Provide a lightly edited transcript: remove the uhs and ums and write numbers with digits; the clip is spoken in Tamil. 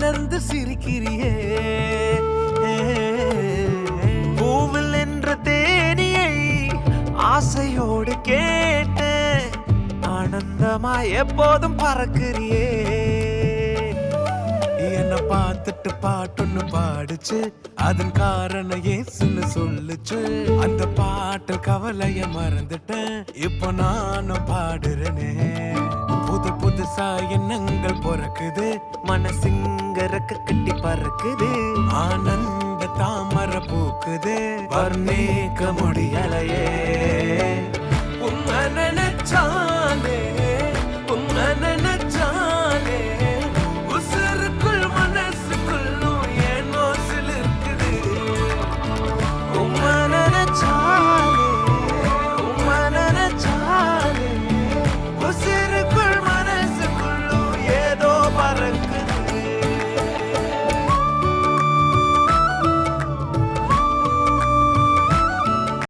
மலர்ந்து சிரிக்கிறியே. பூவில் என்ற தேனியை ஆசையோடு கேட்ட ஆனந்தமாய் எப்போதும் பறக்கிறியே. என்ன பார்த்துட்டு பாட்டொன்னு பாடுச்சு, அதன் காரணம் ஏசுன்னு சொல்லுச்சு. அந்த பாட்டு கவலைய மறந்துட்டேன், இப்போ நானும் பாடுறேனே. புது புதுசா எண்ணங்கள் பிறக்குது, மனசுங்க ரெக்க கட்டி பறக்குது. ஆனந்த தாமரை பூக்குது, வர்ணிக்க முடியலையே.